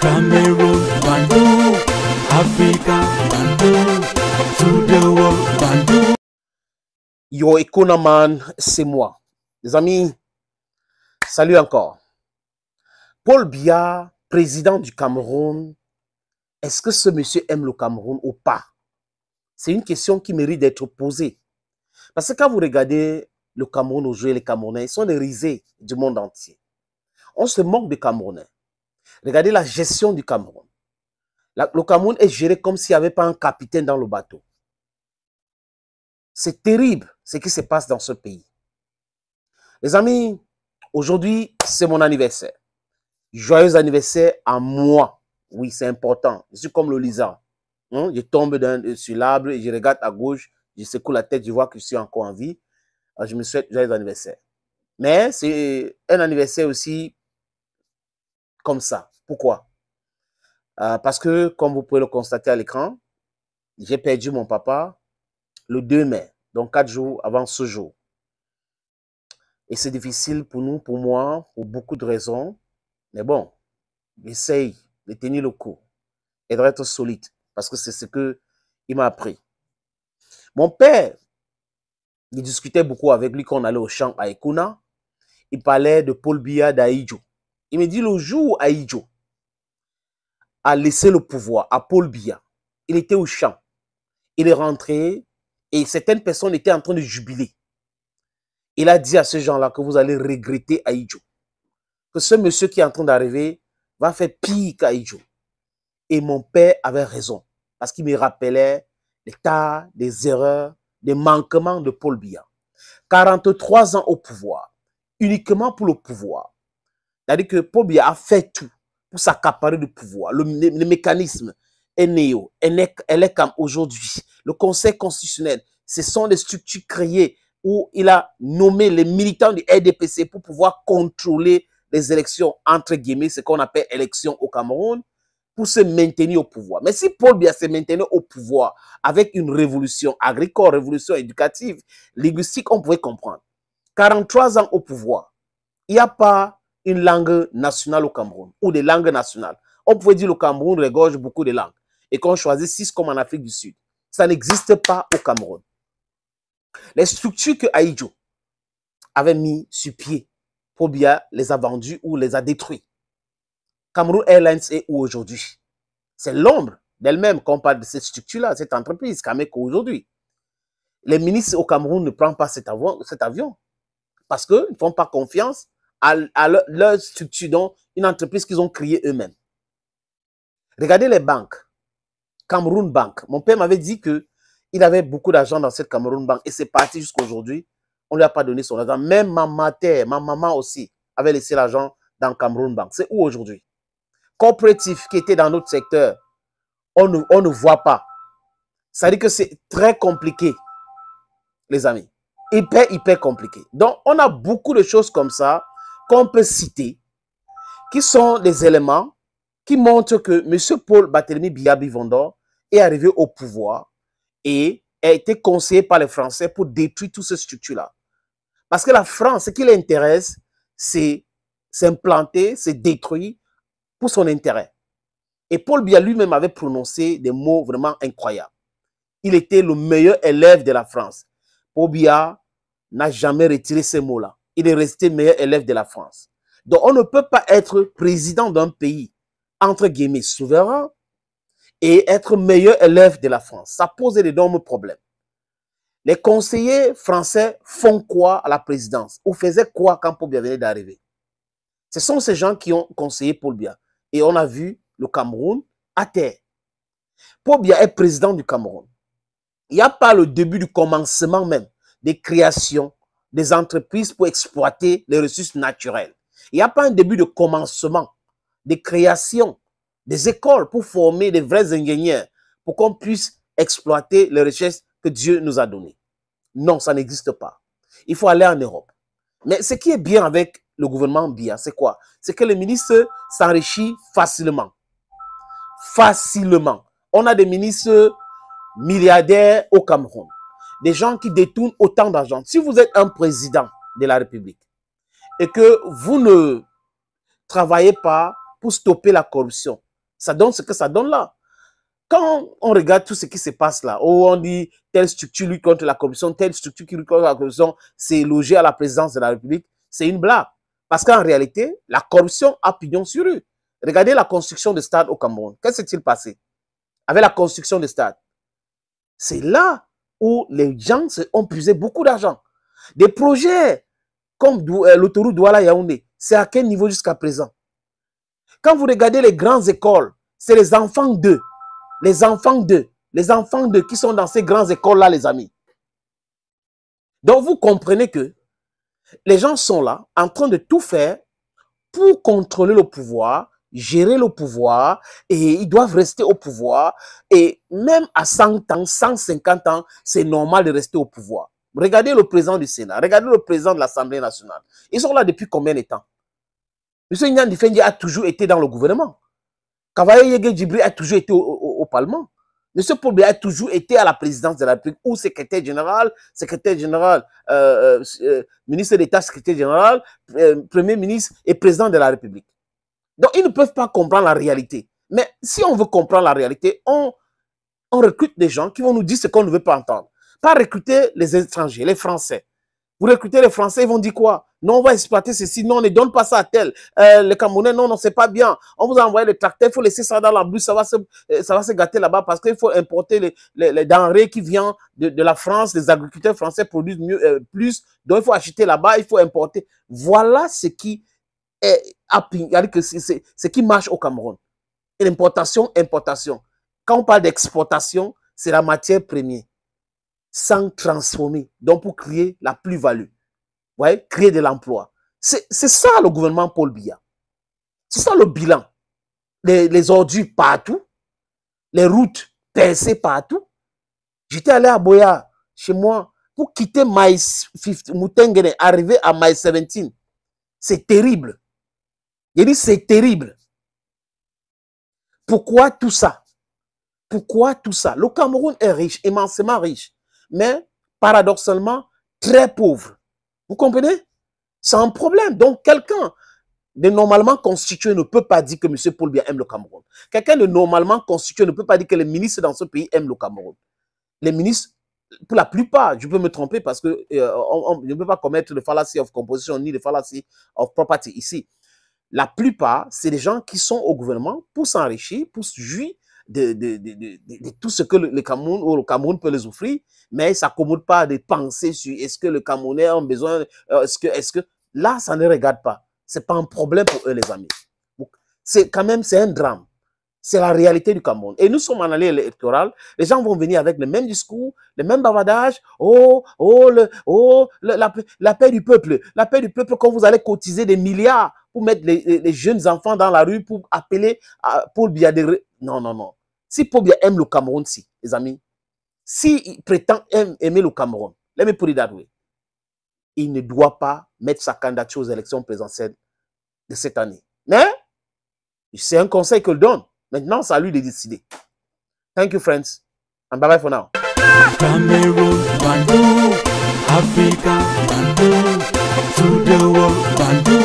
Cameroon, Bandung, Africa, Bandung, to the world, Bandung. Yo, Economan, c'est moi. Les amis, salut encore. Paul Biya, président du Cameroun, est-ce que ce monsieur aime le Cameroun ou pas? C'est une question qui mérite d'être posée. Parce que quand vous regardez le Cameroun aujourd'hui, les Camerounais, ils sont les risées du monde entier. On se moque des Camerounais. Regardez la gestion du Cameroun. Le Cameroun est géré comme s'il n'y avait pas un capitaine dans le bateau. C'est terrible ce qui se passe dans ce pays. Les amis, aujourd'hui, c'est mon anniversaire. Joyeux anniversaire à moi. Oui, c'est important. Je suis comme le lisan. Je tombe sur l'arbre et je regarde à gauche, je secoue la tête, je vois que je suis encore en vie. Alors, je me souhaite joyeux anniversaire. Mais c'est un anniversaire aussi comme ça. Pourquoi? Parce que, comme vous pouvez le constater à l'écran, j'ai perdu mon papa le 2 mai, donc 4 jours avant ce jour. Et c'est difficile pour nous, pour moi, pour beaucoup de raisons. Mais bon, j'essaye de tenir le coup et d'être solide parce que c'est ce qu'il m'a appris. Mon père, il discutait beaucoup avec lui quand on allait au champ à Ekuna. Il parlait de Paul Biya d'Ahidjo. Il me dit le jour où Ahidjo a laissé le pouvoir à Paul Biya, il était au champ. Il est rentré et certaines personnes étaient en train de jubiler. Il a dit à ces gens-là que vous allez regretter Ahidjo. Que ce monsieur qui est en train d'arriver va faire pire qu'Ahidjo. Et mon père avait raison. Parce qu'il me rappelait les tas, des erreurs, des manquements de Paul Biya. 43 ans au pouvoir. Uniquement pour le pouvoir. C'est-à-dire que Paul Biya a fait tout pour s'accaparer du pouvoir. Le mécanisme est néo. Elle est comme aujourd'hui. Le Conseil constitutionnel, ce sont des structures créées où il a nommé les militants du RDPC pour pouvoir contrôler les élections, entre guillemets, ce qu'on appelle élections au Cameroun, pour se maintenir au pouvoir. Mais si Paul Biya se maintenait au pouvoir avec une révolution agricole, révolution éducative, linguistique, on pouvait comprendre. 43 ans au pouvoir, il n'y a pas une langue nationale au Cameroun, ou des langues nationales. On pouvait dire que le Cameroun regorge beaucoup de langues, et qu'on choisit 6 comme en Afrique du Sud. Ça n'existe pas au Cameroun. Les structures que Ahidjo avait mis sur pied, Paul Biya les a vendues ou les a détruites. Cameroun Airlines est où aujourd'hui? C'est l'ombre d'elle-même qu'on parle de cette structure-là, cette entreprise, Cameco aujourd'hui. Les ministres au Cameroun ne prennent pas cet avion parce qu'ils ne font pas confiance à leur structure, donc une entreprise qu'ils ont créée eux-mêmes. Regardez les banques. Cameroun Bank. Mon père m'avait dit qu'il avait beaucoup d'argent dans cette Cameroun Bank et c'est parti jusqu'à aujourd'hui. On ne lui a pas donné son argent. Même ma maman aussi, avait laissé l'argent dans Cameroun Bank. C'est où aujourd'hui? Coopératif qui était dans notre secteur, on ne voit pas. Ça veut dire que c'est très compliqué, les amis. Hyper compliqué. Donc, on a beaucoup de choses comme ça qu'on peut citer, qui sont des éléments qui montrent que M. Paul Barthélémy Biya Bivondor est arrivé au pouvoir et a été conseillé par les Français pour détruire toutes ces structures-là. Parce que la France, ce qui l'intéresse, c'est s'implanter, c'est détruire pour son intérêt. Et Paul Biya lui-même avait prononcé des mots vraiment incroyables. Il était le meilleur élève de la France. Paul Biya n'a jamais retiré ces mots-là. Il est resté meilleur élève de la France. Donc, on ne peut pas être président d'un pays, entre guillemets, souverain, et être meilleur élève de la France. Ça pose d'énormes problèmes. Les conseillers français font quoi à la présidence? Ou faisaient quoi quand Paul Biya venait d'arriver? Ce sont ces gens qui ont conseillé Paul Biya. Et on a vu le Cameroun à terre. Paul Biya est président du Cameroun. Il n'y a pas le début du commencement même des créations des entreprises pour exploiter les ressources naturelles. Il n'y a pas un début de commencement des créations des écoles pour former des vrais ingénieurs pour qu'on puisse exploiter les richesses que Dieu nous a données. Non, ça n'existe pas. Il faut aller en Europe. Mais ce qui est bien avec le gouvernement Biya, c'est quoi? C'est que le ministre s'enrichit facilement. Facilement. On a des ministres milliardaires au Cameroun. Des gens qui détournent autant d'argent. Si vous êtes un président de la République et que vous ne travaillez pas pour stopper la corruption, Ça donne ce que ça donne là. Quand on regarde tout ce qui se passe là, où on dit telle structure lutte contre la corruption, telle structure qui lutte contre la corruption, c'est logé à la présidence de la République, c'est une blague. Parce qu'en réalité, la corruption a pignon sur rue. Regardez la construction de stade au Cameroun. Qu'est-ce qui s'est passé avec la construction de stade? C'est là où les gens ont puisé beaucoup d'argent. Des projets comme l'autoroute Douala-Yaoundé, c'est à quel niveau jusqu'à présent? Quand vous regardez les grandes écoles, c'est les enfants d'eux. Les enfants d'eux qui sont dans ces grandes écoles-là, les amis. Donc, vous comprenez que les gens sont là, en train de tout faire pour contrôler le pouvoir, gérer le pouvoir, et ils doivent rester au pouvoir. Et même à 100 ans, 150 ans, c'est normal de rester au pouvoir. Regardez le président du Sénat, regardez le président de l'Assemblée nationale. Ils sont là depuis combien de temps? M. Nyandi Fendi a toujours été dans le gouvernement. Kavaye Yege Djibri a toujours été au Parlement. M. Paul Biya a toujours été à la présidence de la République, ou secrétaire général, ministre d'État, secrétaire général, premier ministre et président de la République. Donc, ils ne peuvent pas comprendre la réalité. Mais si on veut comprendre la réalité, on recrute des gens qui vont nous dire ce qu'on ne veut pas entendre. Pas recruter les étrangers, les Français. Vous recrutez les Français, ils vont dire quoi? Non, on va exploiter ceci. Non, on ne donne pas ça à tel. Les Camerounais, non, c'est pas bien. On vous a envoyé le tracteur, il faut laisser ça dans la bouche, ça va se gâter là-bas parce qu'il faut importer les denrées qui viennent de la France. Les agriculteurs français produisent plus, donc il faut acheter là-bas, il faut importer. Voilà ce qui ce qui marche au Cameroun. L'importation, importation. Quand on parle d'exportation, c'est la matière première, sans transformer, donc pour créer la plus-value. Vous voyez, créer de l'emploi. C'est ça le gouvernement Paul Biya. C'est ça le bilan. Les ordures partout, les routes percées partout. J'étais allé à Boya, chez moi, pour quitter Moutengene, arriver à Maïs 17. C'est terrible. J'ai dit, c'est terrible. Pourquoi tout ça? Pourquoi tout ça? Le Cameroun est riche, immensément riche, mais paradoxalement très pauvre. Vous comprenez? C'est un problème. Donc, quelqu'un de normalement constitué ne peut pas dire que M. Paul Biya aime le Cameroun. Quelqu'un de normalement constitué ne peut pas dire que les ministres dans ce pays aiment le Cameroun. Les ministres, pour la plupart, je peux me tromper parce que je ne peux pas commettre le fallacy of composition ni le fallacy of property ici. La plupart, c'est des gens qui sont au gouvernement pour s'enrichir, pour se jouir de tout ce que le Cameroun peut les offrir, mais ils ne s'accommodent pas de penser sur est-ce que le Camerounais a besoin, est-ce que... Là, ça ne regarde pas. Ce n'est pas un problème pour eux, les amis. C'est quand même, c'est un drame. C'est la réalité du Cameroun. Et nous sommes en année électorale. Les gens vont venir avec le même discours, le même bavardage. La paix du peuple. La paix du peuple, quand vous allez cotiser des milliards pour mettre les jeunes enfants dans la rue, pour appeler Paul Biya. Non, non, non. Si Paul Biya aime le Cameroun, si, les amis, s'il prétend aimer le Cameroun, let me put it that way, il ne doit pas mettre sa candidature aux élections présidentielles de cette année. Mais c'est un conseil que je donne. Maintenant, c'est à lui de décider. Thank you, friends. And bye-bye for now. Cameroon, Bandung, Africa, Bandung, to the world, Bandung.